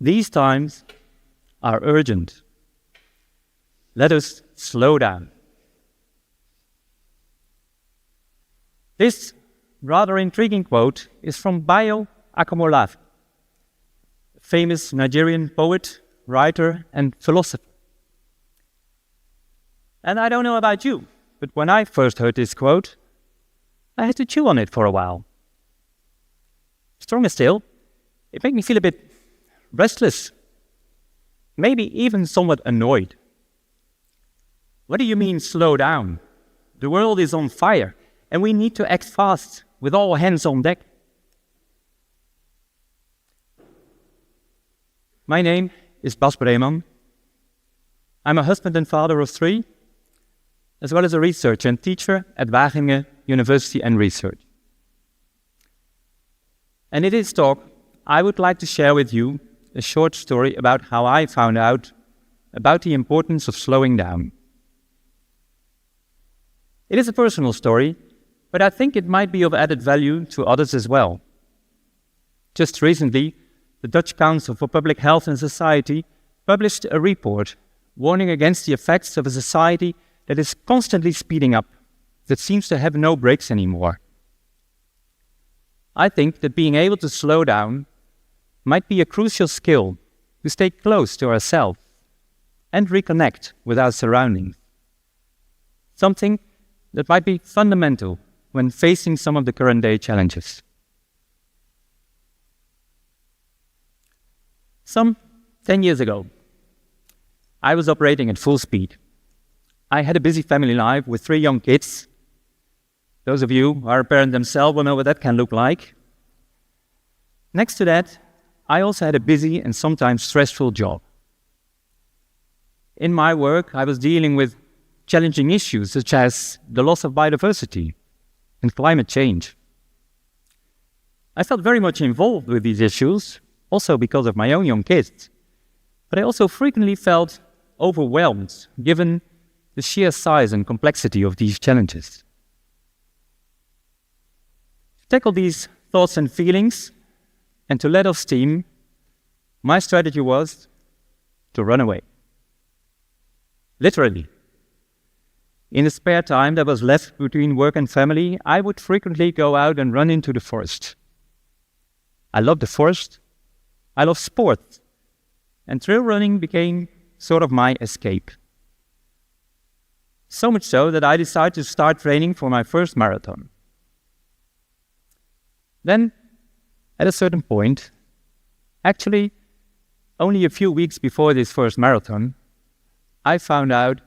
These times are urgent. Let us slow down. This rather intriguing quote is from Bayo Akomolafe, a famous Nigerian poet, writer, and philosopher. And I don't know about you, but when I first heard this quote, I had to chew on it for a while. Stronger still, it made me feel a bit restless, maybe even somewhat annoyed. What do you mean, slow down? The world is on fire, and we need to act fast, with all hands on deck. My name is Bas Breman. I'm a husband and father of 3, as well as a researcher and teacher at Wageningen University and Research. And in this talk, I would like to share with you a short story about how I found out about the importance of slowing down. It is a personal story, but I think it might be of added value to others as well. Just recently, the Dutch Council for Public Health and Society published a report warning against the effects of a society that is constantly speeding up, that seems to have no brakes anymore. I think that being able to slow down might be a crucial skill to stay close to ourselves and reconnect with our surroundings. Something that might be fundamental when facing some of the current day challenges. Some 10 years ago, I was operating at full speed. I had a busy family life with 3 young kids. Those of you who are a parent themselves will know what that can look like. Next to that, I also had a busy and sometimes stressful job. In my work, I was dealing with challenging issues such as the loss of biodiversity and climate change. I felt very much involved with these issues, also because of my own young kids. But I also frequently felt overwhelmed given the sheer size and complexity of these challenges. To tackle these thoughts and feelings and to let off steam, my strategy was to run away. Literally. In the spare time that was left between work and family, I would frequently go out and run into the forest. I love the forest, I love sports, and trail running became sort of my escape. So much so that I decided to start training for my first marathon. Then, at a certain point, actually only a few weeks before this first marathon, I found out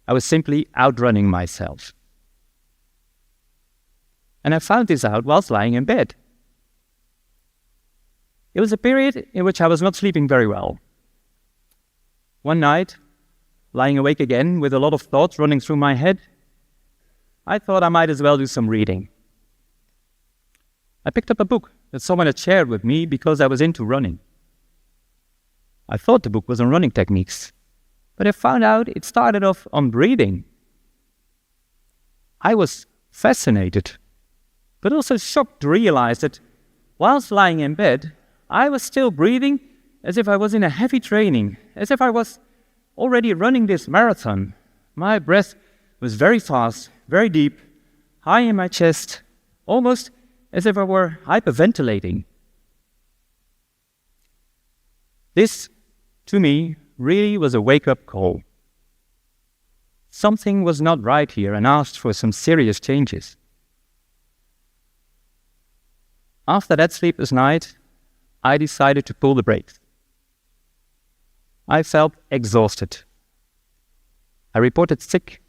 I was simply outrunning myself. And I found this out whilst lying in bed. It was a period in which I was not sleeping very well. One night, lying awake again with a lot of thoughts running through my head, I thought I might as well do some reading. I picked up a book that someone had shared with me because I was into running. I thought the book was on running techniques, but I found out it started off on breathing. I was fascinated, but also shocked to realize that whilst lying in bed, I was still breathing as if I was in a heavy training, as if I was already running this marathon. My breath was very fast, very deep, high in my chest, almost as if I were hyperventilating. This, to me, really was a wake-up call. Something was not right here and asked for some serious changes. After that sleepless night, I decided to pull the brakes. I felt exhausted. I reported sick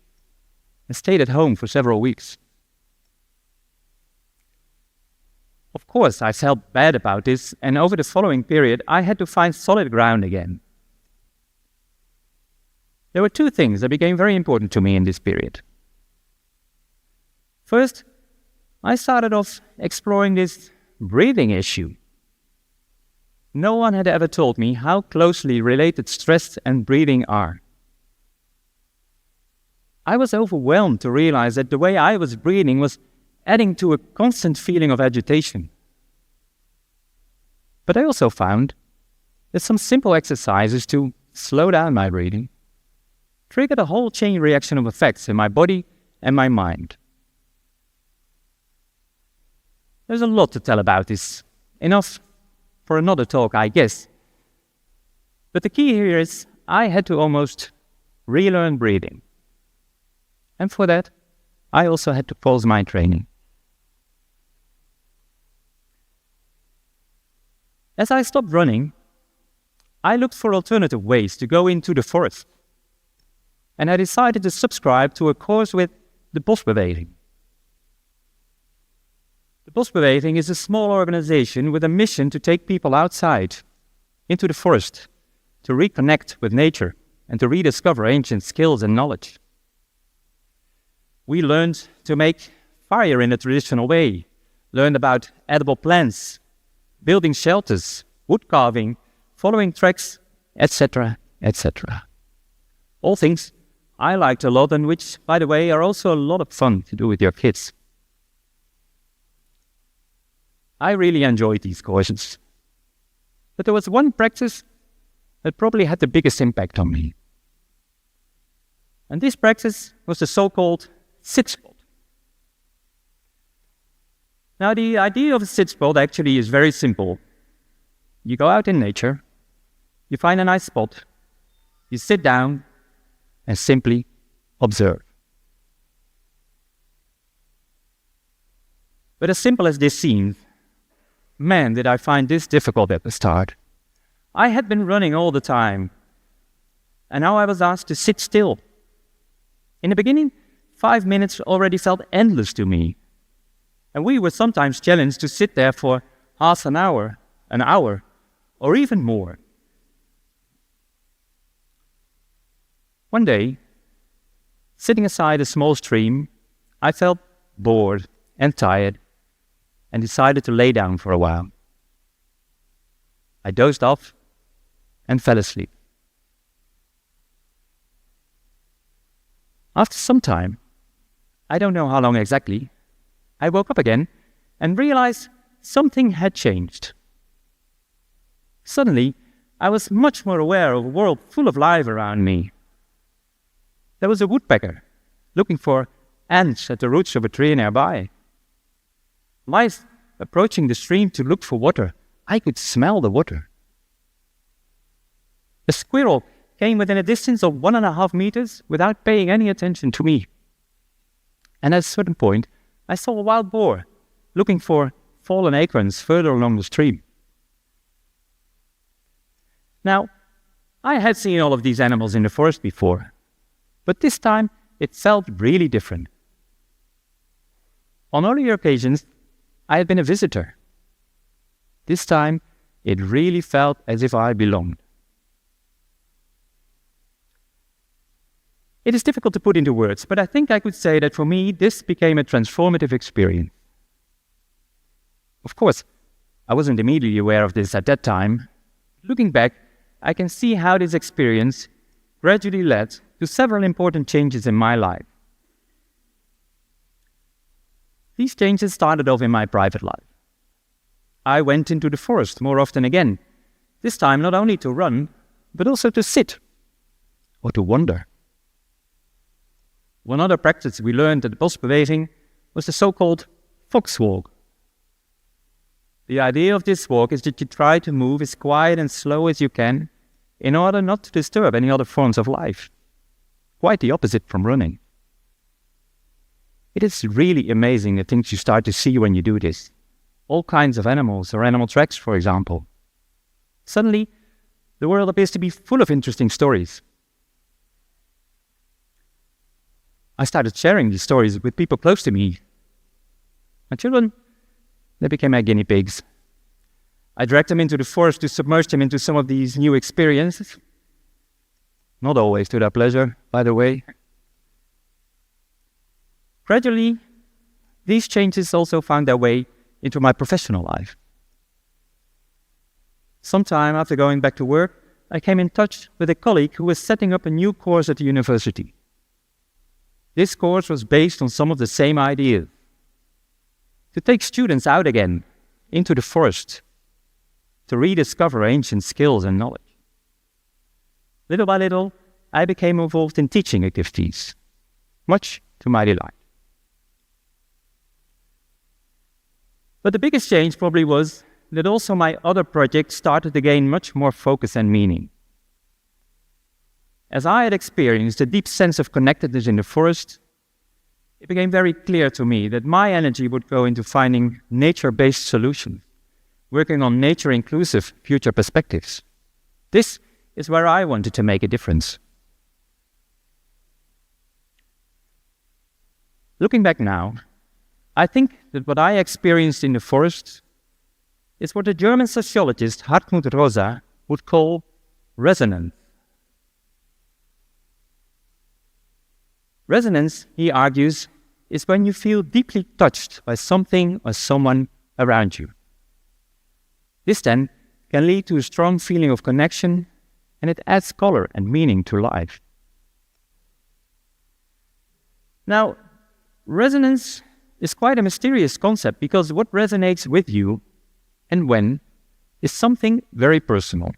and stayed at home for several weeks. Of course, I felt bad about this, and over the following period, I had to find solid ground again. There were 2 things that became very important to me in this period. First, I started off exploring this breathing issue. No one had ever told me how closely related stress and breathing are. I was overwhelmed to realize that the way I was breathing was adding to a constant feeling of agitation. But I also found that some simple exercises to slow down my breathing triggered a whole chain reaction of effects in my body and my mind. There's a lot to tell about this. Enough for another talk, I guess. But the key here is I had to almost relearn breathing. And for that, I also had to pause my training. As I stopped running, I looked for alternative ways to go into the forest. And I decided to subscribe to a course with the Bas Breman. The Bas Breman is a small organization with a mission to take people outside, into the forest, to reconnect with nature and to rediscover ancient skills and knowledge. We learned to make fire in a traditional way, learned about edible plants, building shelters, wood carving, following tracks, etc., etc. All things I liked a lot and which, by the way, are also a lot of fun to do with your kids. I really enjoyed these courses. But there was one practice that probably had the biggest impact on me. And this practice was the so-called sit spot. Now, the idea of a sit spot actually is very simple. You go out in nature, you find a nice spot, you sit down and simply observe. But as simple as this seems, man, did I find this difficult at the start. I had been running all the time, and now I was asked to sit still. In the beginning, 5 minutes already felt endless to me, and we were sometimes challenged to sit there for half an hour, or even more. One day, sitting aside a small stream, I felt bored and tired and decided to lay down for a while. I dozed off and fell asleep. After some time, I don't know how long exactly, I woke up again and realized something had changed. Suddenly, I was much more aware of a world full of life around me. There was a woodpecker looking for ants at the roots of a tree nearby. Mice approaching the stream to look for water. I could smell the water. A squirrel came within a distance of 1.5 meters without paying any attention to me. And at a certain point, I saw a wild boar looking for fallen acorns further along the stream. Now, I had seen all of these animals in the forest before, but this time it felt really different. On earlier occasions, I had been a visitor. This time, it really felt as if I belonged. It is difficult to put into words, but I think I could say that for me, this became a transformative experience. Of course, I wasn't immediately aware of this at that time. Looking back, I can see how this experience gradually led to several important changes in my life. These changes started off in my private life. I went into the forest more often again, this time not only to run, but also to sit or to wander. One other practice we learned at the Bas Breman was the so-called fox walk. The idea of this walk is that you try to move as quiet and slow as you can in order not to disturb any other forms of life. Quite the opposite from running. It is really amazing the things you start to see when you do this. All kinds of animals or animal tracks, for example. Suddenly, the world appears to be full of interesting stories. I started sharing these stories with people close to me. My children, they became my guinea pigs. I dragged them into the forest to submerge them into some of these new experiences. Not always to their pleasure, by the way. Gradually, these changes also found their way into my professional life. Sometime after going back to work, I came in touch with a colleague who was setting up a new course at the university. This course was based on some of the same ideas. To take students out again, into the forest, to rediscover ancient skills and knowledge. Little by little, I became involved in teaching activities, much to my delight. But the biggest change probably was that also my other projects started to gain much more focus and meaning. As I had experienced a deep sense of connectedness in the forest, it became very clear to me that my energy would go into finding nature-based solutions, working on nature-inclusive future perspectives. This is where I wanted to make a difference. Looking back now, I think that what I experienced in the forest is what the German sociologist Hartmut Rosa would call resonance. Resonance, he argues, is when you feel deeply touched by something or someone around you. This then can lead to a strong feeling of connection, and it adds color and meaning to life. Now, resonance is quite a mysterious concept because what resonates with you and when is something very personal.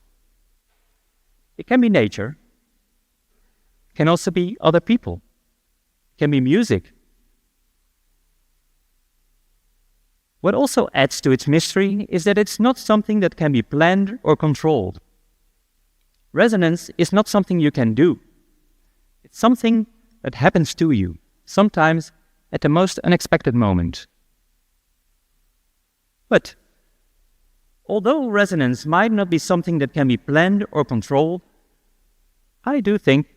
It can be nature, it can also be other people, it can be music. What also adds to its mystery is that it's not something that can be planned or controlled. Resonance is not something you can do. It's something that happens to you, sometimes at the most unexpected moment. But although resonance might not be something that can be planned or controlled, I do think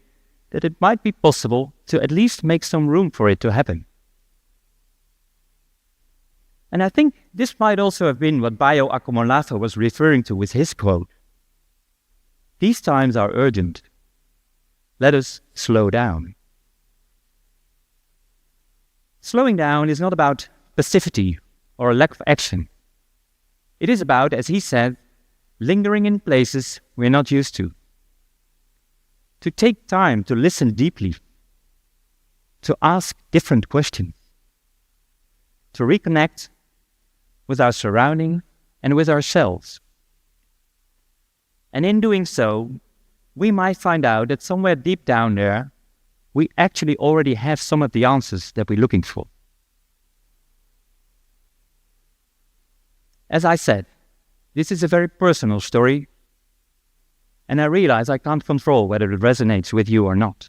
that it might be possible to at least make some room for it to happen. And I think this might also have been what Bayo Akomolato was referring to with his quote. These times are urgent. Let us slow down. Slowing down is not about passivity or a lack of action. It is about, as he said, lingering in places we're not used to. To take time to listen deeply, to ask different questions, to reconnect with our surrounding and with ourselves. And in doing so, we might find out that somewhere deep down there, we actually already have some of the answers that we're looking for. As I said, this is a very personal story, and I realize I can't control whether it resonates with you or not.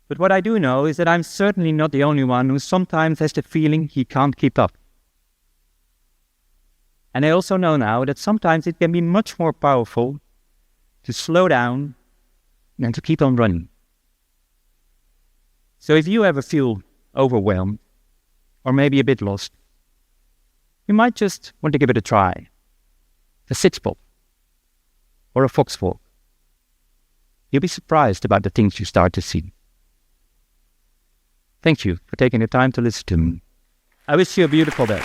But what I do know is that I'm certainly not the only one who sometimes has the feeling he can't keep up. And I also know now that sometimes it can be much more powerful to slow down than to keep on running. So if you ever feel overwhelmed, or maybe a bit lost, you might just want to give it a try. A sitspot, or a fox walk. You'll be surprised about the things you start to see. Thank you for taking the time to listen to me. I wish you a beautiful day.